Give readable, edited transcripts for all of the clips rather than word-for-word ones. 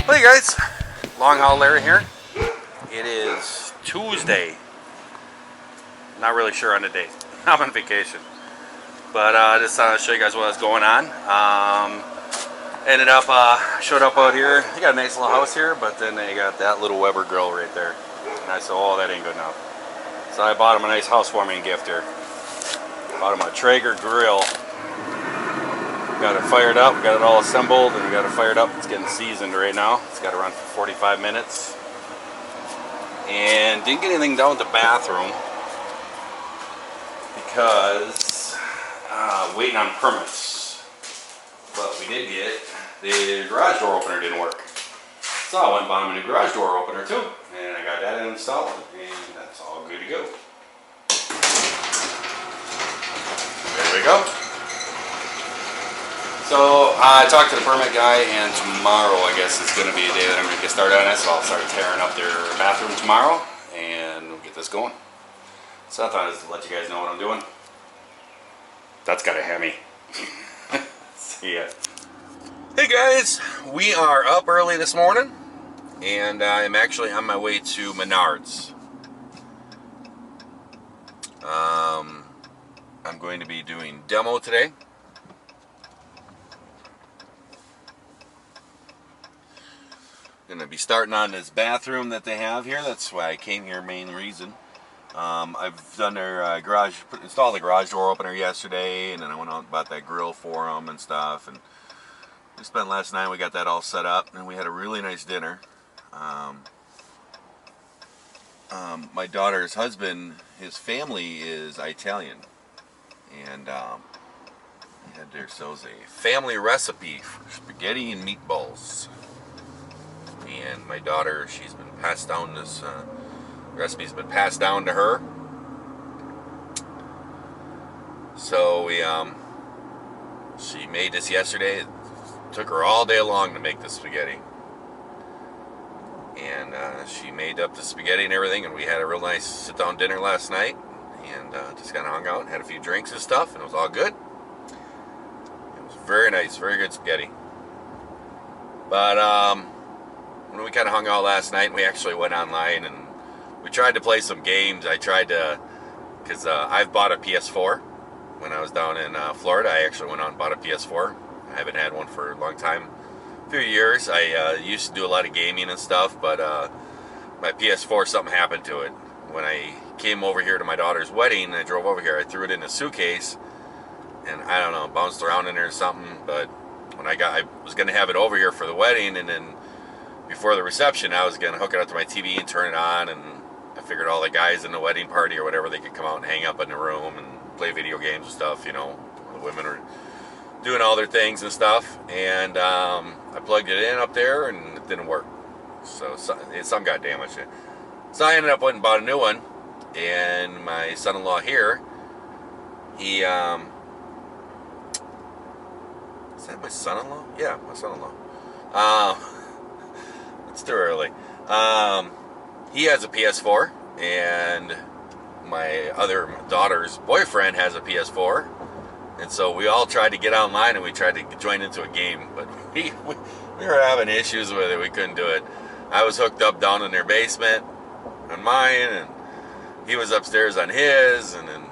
Hey guys, Long Haul Larry here. It is Tuesday. Not really sure on the date. I'm on vacation, but just show you guys what was going on. Showed up out here. They got a nice little house here, but then they got that little Weber grill right there. And I said, oh, that ain't good enough. So I bought him a nice housewarming gift here. Bought him a Traeger grill. Got it fired up, got it all assembled, and we got it fired up. It's getting seasoned right now. It's got to run for 45 minutes. And didn't get anything done with the bathroom because waiting on permits. But we did get the garage door opener didn't work. So I went and bought him a new garage door opener too. And I got that installed, and that's all good to go. There we go. So I talked to the permit guy, and tomorrow I guess is going to be a day that I'm going to get started on it. So I'll start tearing up their bathroom tomorrow, and we'll get this going. So I thought I'd just let you guys know what I'm doing. That's got a Hemi. See ya. Hey guys, we are up early this morning, and I'm actually on my way to Menards. I'm going to be doing demo today. Going to be starting on this bathroom that they have here. That's why I came here, main reason. I've done their installed the garage door opener yesterday, and then I went out and bought that grill for them and stuff, and we spent last night, we got that all set up, and we had a really nice dinner. My daughter's husband, his family is Italian, and we had there, so it was a family recipe for spaghetti and meatballs. And my daughter, she's been passed down, this recipe's been passed down to her. So she made this yesterday. It took her all day long to make the spaghetti. And she made up the spaghetti and everything, and we had a real nice sit-down dinner last night. And just kind of hung out and had a few drinks and stuff, and it was all good. It was very nice, very good spaghetti. But when we kind of hung out last night, we actually went online and we tried to play some games. I tried to, because I've bought a PS4. When I was down in Florida, I actually went out and bought a PS4. I haven't had one for a long time, a few years. I used to do a lot of gaming and stuff, but my PS4, something happened to it. When I came over here to my daughter's wedding, I drove over here, I threw it in a suitcase, and I don't know, bounced around in there or something, but when I was going to have it over here for the wedding, and then before the reception, I was going to hook it up to my TV and turn it on, and I figured all the guys in the wedding party or whatever, they could come out and hang up in the room and play video games and stuff, you know. The women are doing all their things and stuff, and I plugged it in up there, and it didn't work. So some got damaged. So I ended up went and bought a new one, and my son-in-law here, he, is that my son-in-law? Yeah, my son-in-law. It's too early. He has a PS4, and my other daughter's boyfriend has a PS4, and so we all tried to get online and we tried to join into a game, but we were having issues with it. We couldn't do it. I was hooked up down in their basement on mine, and he was upstairs on his, and then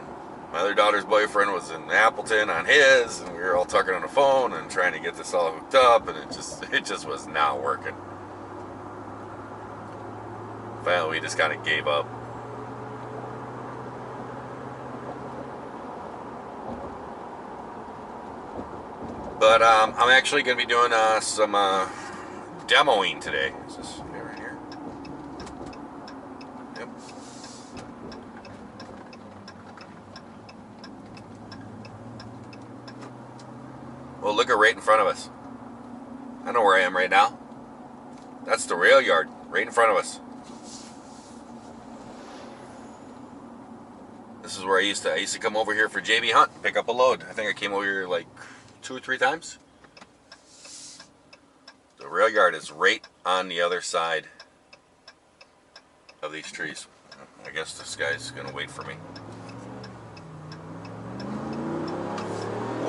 my other daughter's boyfriend was in Appleton on his, and we were all talking on the phone and trying to get this all hooked up, and it just was not working. Finally, we just kind of gave up. But I'm actually going to be doing some demoing today. Is this right here? Yep. Well, look at right in front of us. I know where I am right now. That's the rail yard right in front of us. This is where I used to come over here for JB Hunt, pick up a load. I think I came over here like 2 or 3 times. The rail yard is right on the other side of these trees. I guess this guy's gonna wait for me.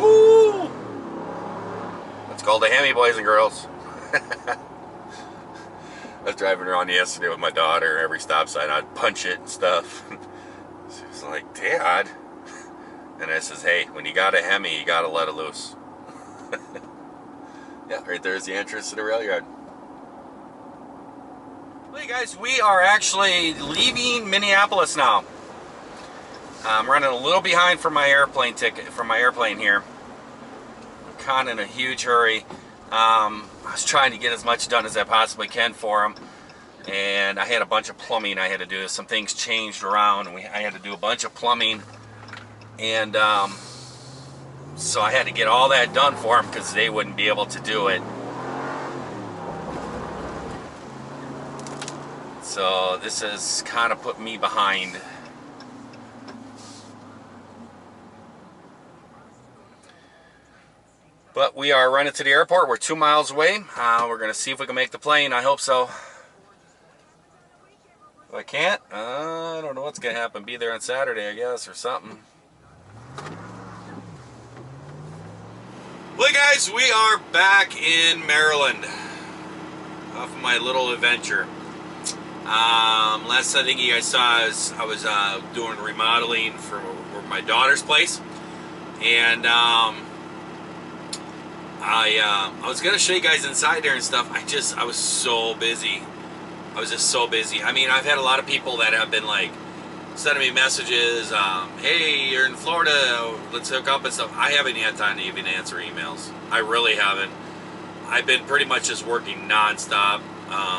Woo! called the Hemi, boys and girls. I was driving around yesterday with my daughter. Every stop sign, I'd punch it and stuff. She was like, Dad. And I says, hey, when you got a Hemi, you got to let it loose. Yeah, right there's the entrance to the rail yard. Hey guys, we are actually leaving Minneapolis now. I'm running a little behind for my airplane ticket, from my airplane here. I'm kind of in a huge hurry. I was trying to get as much done as I possibly can for them. And I had a bunch of plumbing I had to do. Some things changed around, and I had to do a bunch of plumbing. And so I had to get all that done for them because they wouldn't be able to do it. So this has kind of put me behind. But we are running to the airport. We're 2 miles away. We're going to see if we can make the plane. I hope so. If I can't, I don't know what's going to happen. Be there on Saturday, I guess, or something. Well, guys, we are back in Maryland off of my little adventure. Last thing you guys saw is I was doing remodeling for my daughter's place, and I was gonna show you guys inside there and stuff. I was so busy. I was just so busy. I mean, I've had a lot of people that have been like sending me messages. Hey, you're in Florida, let's hook up and stuff. I haven't had time to even answer emails. I really haven't. I've been pretty much just working nonstop.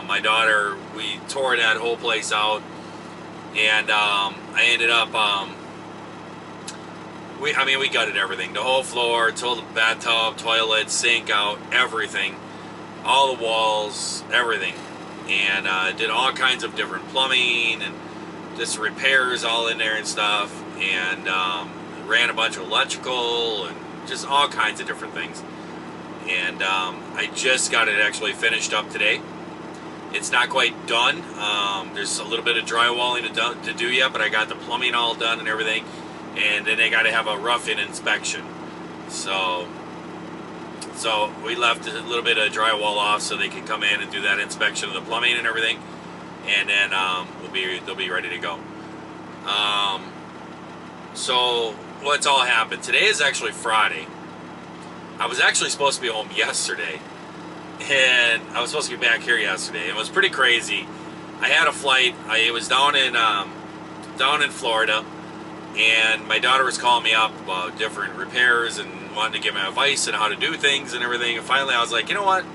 My daughter, we tore that whole place out, and I ended up, we gutted everything. The whole floor, the bathtub, toilet, sink out, everything. All the walls, everything. And did all kinds of different plumbing and just repairs all in there and stuff. And ran a bunch of electrical and just all kinds of different things. And I just got it actually finished up today. It's not quite done. There's a little bit of drywalling to do yet, but I got the plumbing all done and everything. And then they got to have a rough-in inspection. So we left a little bit of drywall off so they can come in and do that inspection of the plumbing and everything. And then they'll be ready to go. So what's all happened? Today is actually Friday. I was actually supposed to be home yesterday. And I was supposed to be back here yesterday. It was pretty crazy. I had a flight. I was down in Florida, and my daughter was calling me up about different repairs and wanted to give me advice on how to do things and everything. And finally, I was like, you know what?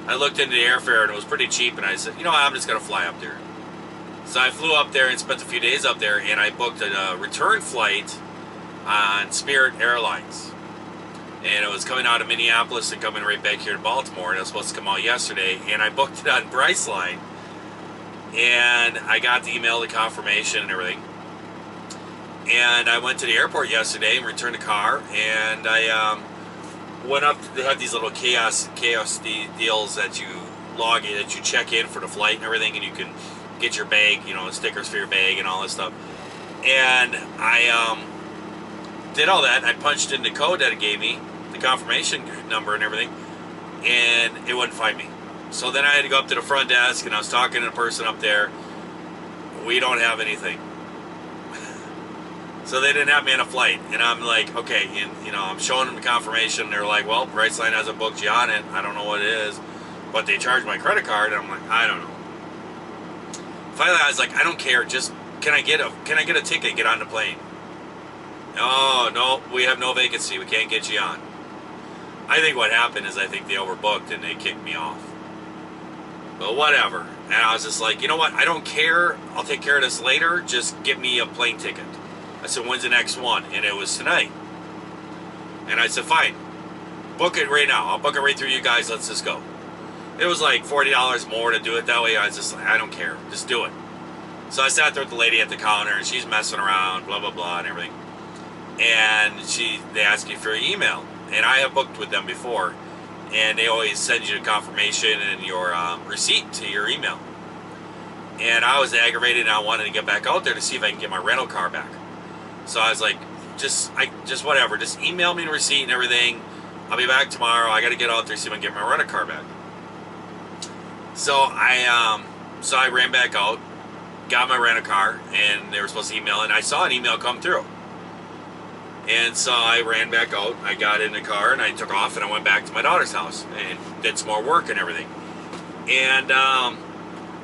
I looked into the airfare, and it was pretty cheap. And I said, you know what? I'm just gonna fly up there. So I flew up there and spent a few days up there, and I booked a return flight on Spirit Airlines. And it was coming out of Minneapolis and coming right back here to Baltimore. And it was supposed to come out yesterday. And I booked it on Priceline. And I got the email, the confirmation and everything. And I went to the airport yesterday and returned the car. And I went up. They have these little chaos deals that you log in, that you check in for the flight and everything. And you can get your bag, stickers for your bag and all this stuff. And I did all that. I punched in the code that it gave me, the confirmation number and everything, and it wouldn't find me. So then I had to go up to the front desk, and I was talking to the person up there. We don't have anything. So they didn't have me on a flight, and I'm like, okay, I'm showing them the confirmation. They're like, well, Priceline hasn't booked you on it. I don't know what it is, but they charged my credit card, and I'm like, I don't know. Finally, I was like, I don't care. Just can I get a ticket, get on the plane? Oh, no, we have no vacancy. We can't get you on. I think what happened is I think they overbooked and they kicked me off. But whatever. And I was just like, you know what? I don't care. I'll take care of this later. Just get me a plane ticket. I said, when's the next one? And it was tonight. And I said, fine. Book it right now. I'll book it right through you guys. Let's just go. It was like $40 more to do it that way. I was just like, I don't care. Just do it. So I sat there with the lady at the counter, and she's messing around, blah, blah, blah, and everything. And they ask you for your email. And I have booked with them before. And they always send you a confirmation and your receipt to your email. And I was aggravated, and I wanted to get back out there to see if I can get my rental car back. So I was like, just whatever. Just email me the receipt and everything. I'll be back tomorrow. I got to get out there, see if I can get my rental car back. So I ran back out, got my rental car, and they were supposed to email, and I saw an email come through. And so I ran back out, I got in the car, and I took off, and I went back to my daughter's house and did some more work and everything. And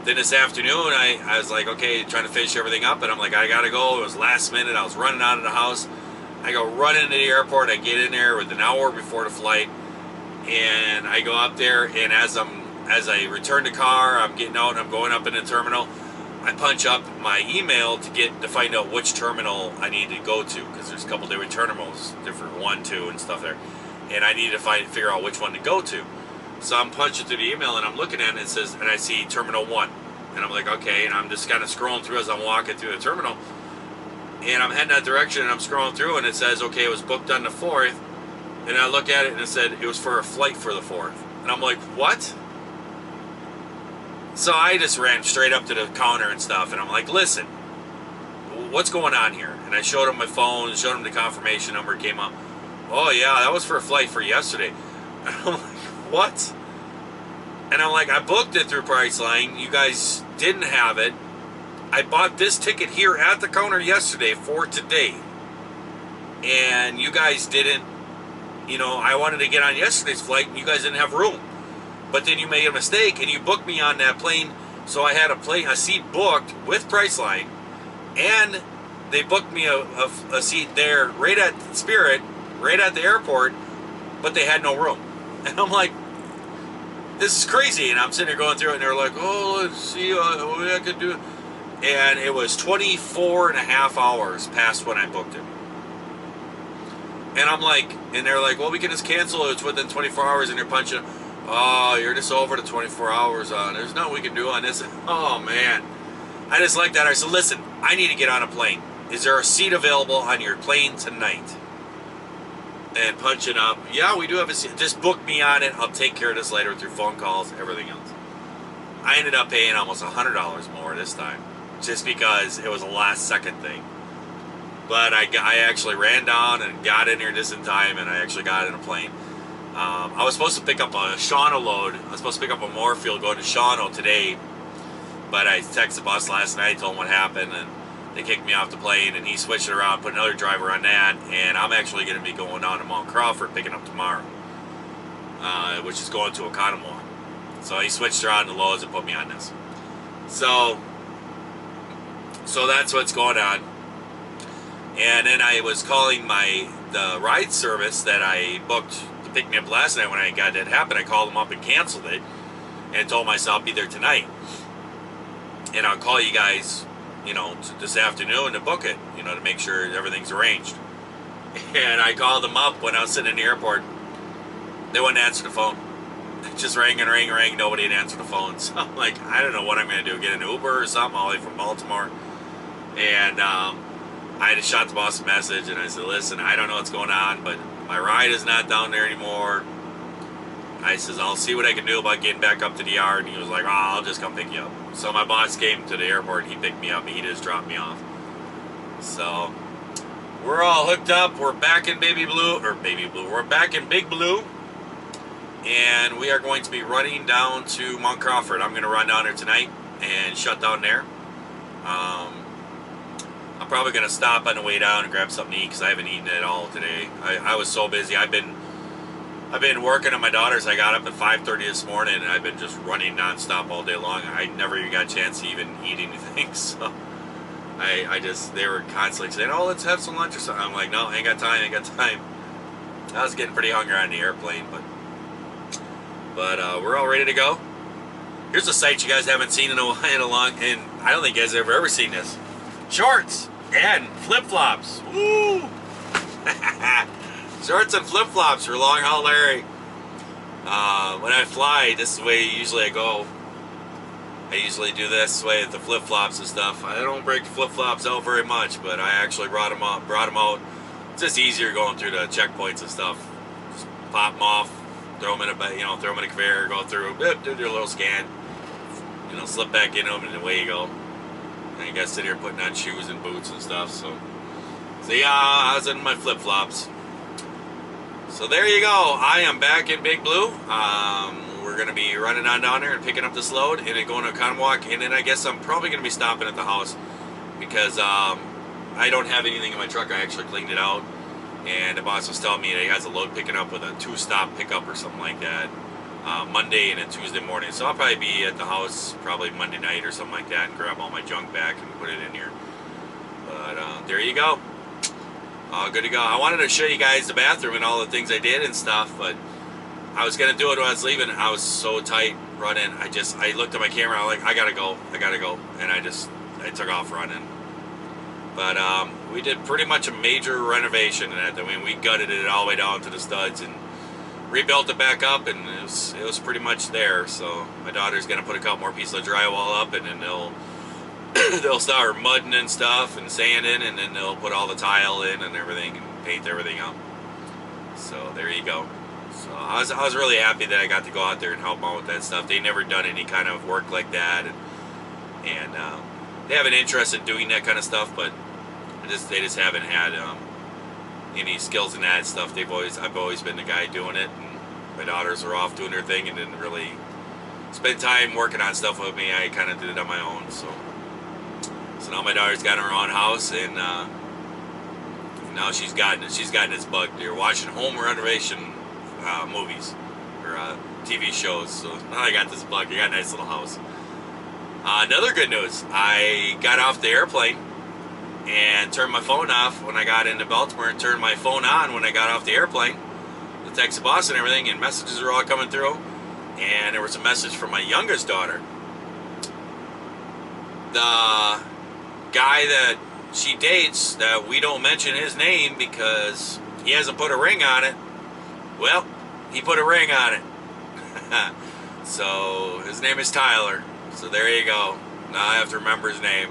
then this afternoon, I was like, okay, trying to finish everything up, and I'm like, I gotta go. It was last minute. I was running out of the house. I go running into the airport. I get in there with an hour before the flight, and I go up there, and as I return the car, I'm getting out and I'm going up in the terminal. I punch up my email to find out which terminal I need to go to, because there's a couple different terminals, different 1, 2, and stuff there, and I need to figure out which one to go to. So I'm punching through the email and I'm looking at it, and it says, and I see Terminal 1, and I'm like, okay, and I'm just kind of scrolling through as I'm walking through the terminal, and I'm heading that direction, and I'm scrolling through, and it says, okay, it was booked on the 4th, and I look at it and it said it was for a flight for the 4th, and I'm like, what? So I just ran straight up to the counter and stuff, and I'm like, listen, what's going on here? And I showed him my phone, showed him the confirmation number, came up. Oh yeah, that was for a flight for yesterday. And I'm like, what? And I'm like, I booked it through Priceline. You guys didn't have it. I bought this ticket here at the counter yesterday for today. And you guys didn't, I wanted to get on yesterday's flight, and you guys didn't have room. But then you made a mistake, and you booked me on that plane, so I had a seat booked with Priceline, and they booked me a seat there right at Spirit, right at the airport, but they had no room. And I'm like, this is crazy. And I'm sitting there going through it, and they're like, oh, let's see what I could do. And it was 24 and a half hours past when I booked it. And I'm like, and they're like, well, we can just cancel it. It's within 24 hours, and they're punching. Oh, you're just over the 24 hours on. There's nothing we can do on this. Oh, man. I just like that. I said, listen, I need to get on a plane. Is there a seat available on your plane tonight? And punching up. Yeah, we do have a seat. Just book me on it. I'll take care of this later through phone calls, everything else. I ended up paying almost $100 more this time, just because it was a last-second thing. But I actually ran down and got in here just in time, and I actually got in a plane. I was supposed to pick up a Shawano load. I was supposed to pick up a Moorfield going to Shawano today, but I texted the boss last night, told him what happened, and they kicked me off the plane, and he switched it around, put another driver on that, and I'm actually going to be going down to Mount Crawford picking up tomorrow, which is going to Oconomowoc. So he switched around the loads and put me on this. So that's what's going on. And then I was calling the ride service that I booked to pick me up last night when I got that happen. I called them up and canceled it and told myself I'll be there tonight. And I'll call you guys, this afternoon to book it, to make sure everything's arranged. And I called them up when I was sitting in the airport. They wouldn't answer the phone. It just rang and rang and rang. Nobody had answered the phone. So I'm like, I don't know what I'm going to do. Get an Uber or something all the way from Baltimore. And I just shot the boss a message, and I said, listen, I don't know what's going on, but my ride is not down there anymore. I says, I'll see what I can do about getting back up to the yard. And he was like, oh, I'll just come pick you up. So my boss came to the airport, and he picked me up, and he just dropped me off. So we're all hooked up. We're back in we're back in Big Blue. And we are going to be running down to Mount Crawford. I'm going to run down there tonight and shut down there. I'm probably going to stop on the way down and grab something to eat, because I haven't eaten at all today. I was so busy. I've been working on my daughters. I got up at 5:30 this morning, and I've been just running nonstop all day long. I never even got a chance to even eat anything. So they were constantly saying, oh, let's have some lunch or something. I'm like, no, ain't got time. I was getting pretty hungry on the airplane, but we're all ready to go. Here's a sight you guys haven't seen in a long, and I don't think you guys have ever seen this. Shorts and flip-flops. Woo! Shorts and flip-flops for long haul Larry. When I fly, this is the way usually I go. I usually do this way with the flip-flops and stuff. I don't break the flip-flops out very much, but I actually brought them out. It's just easier going through the checkpoints and stuff. Just pop them off, throw them in a conveyor, go through, do your little scan, slip back in them, and away you go. And you gotta sit here putting on shoes and boots and stuff. So yeah, I was in my flip-flops. So there you go. I am back in Big Blue. We're going to be running on down there and picking up this load and then going to Conwalk. And then I guess I'm probably going to be stopping at the house because I don't have anything in my truck. I actually cleaned it out. And the boss was telling me that he has a load picking up with a 2-stop pickup or something like that. Monday and then Tuesday morning. So I'll probably be at the house probably Monday night or something like that and grab all my junk back and put it in here. But there you go. All good to go. I wanted to show you guys the bathroom and all the things I did and stuff, but I was going to do it when I was leaving. I was so tight running. I looked at my camera. I'm like, I got to go. And I took off running. But we did pretty much a major renovation in that. I mean, we gutted it all the way down to the studs and rebuilt it back up, and it was pretty much there. So my daughter's going to put a couple more pieces of drywall up, and then they'll start mudding and stuff and sanding, and then they'll put all the tile in and everything and paint everything up. So there you go. So I was really happy that I got to go out there and help out with that stuff. They never done any kind of work like that, and they have an interest in doing that kind of stuff, but they just haven't had any skills in that stuff. I've always been the guy doing it, and my daughters were off doing their thing and didn't really spend time working on stuff with me. I kind of did it on my own. So now my daughter's got her own house, and now she's gotten this bug. They're watching home renovation movies or TV shows. So now I got this bug. I got a nice little house. Another good news: I got off the airplane and turned my phone off when I got into Baltimore, and turned my phone on when I got off the airplane. The text the boss and everything, and messages are all coming through. And there was a message from my youngest daughter. The guy that she dates, that we don't mention his name because he hasn't put a ring on it. Well, he put a ring on it. So his name is Tyler. So there you go. Now I have to remember his name.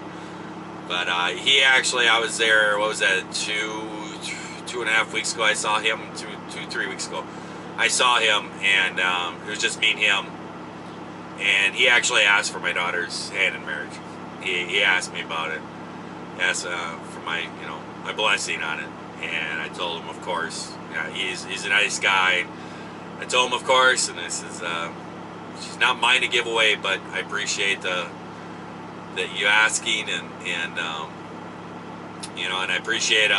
But he actually, I was there, what was that, 2.5 weeks ago. I saw him, 3 weeks ago. I saw him, and it was just me and him. And he actually asked for my daughter's hand in marriage. He asked me about it. Asked for my blessing on it. And I told him, of course. Yeah, he's a nice guy. I told him, of course, and this is, she's not mine to give away, but I appreciate that you asking, and and I appreciate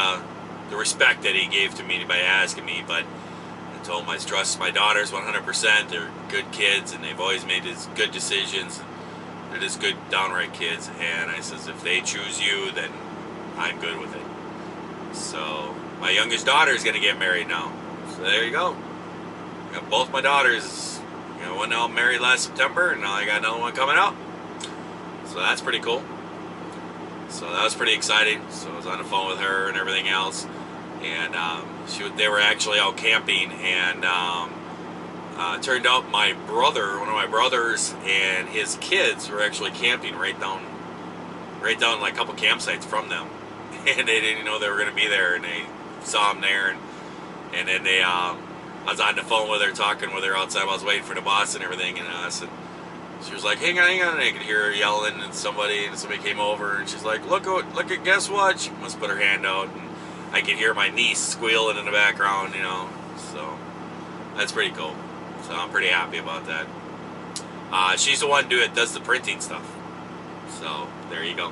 the respect that he gave to me by asking me. But I told him I trust my daughters 100%. They're good kids, and they've always made good decisions. They're just good, downright kids. And I says, if they choose you, then I'm good with it. So my youngest daughter is going to get married now. So there you go. I got both my daughters. One now married last September, and now I got another one coming out. So that's pretty cool. So that was pretty exciting. So I was on the phone with her and everything else, and they were actually out camping, and it turned out one of my brothers, and his kids were actually camping right down like a couple campsites from them, and they didn't know they were going to be there, and they saw them there, and then I was on the phone with her, talking with her outside. I was waiting for the boss and everything, and I said. She was like, hang on, and I could hear her yelling, and somebody came over, and she's like, look at, guess what? She must put her hand out, and I could hear my niece squealing in the background, so that's pretty cool. So I'm pretty happy about that. She's the one that does the printing stuff. So there you go.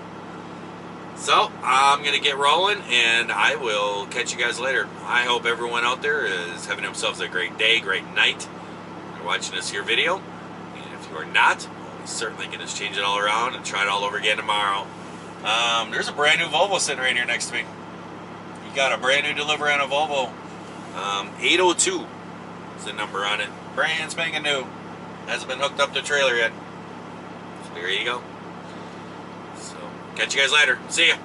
So I'm going to get rolling, and I will catch you guys later. I hope everyone out there is having themselves a great day, great night. You're watching this here video. Or not, we're certainly going to change it all around and try it all over again tomorrow. There's a brand new Volvo sitting right here next to me. You got a brand new delivery on a Volvo. 802 is the number on it. Brand spanking new. Hasn't been hooked up to a trailer yet. So there you go. So catch you guys later. See ya.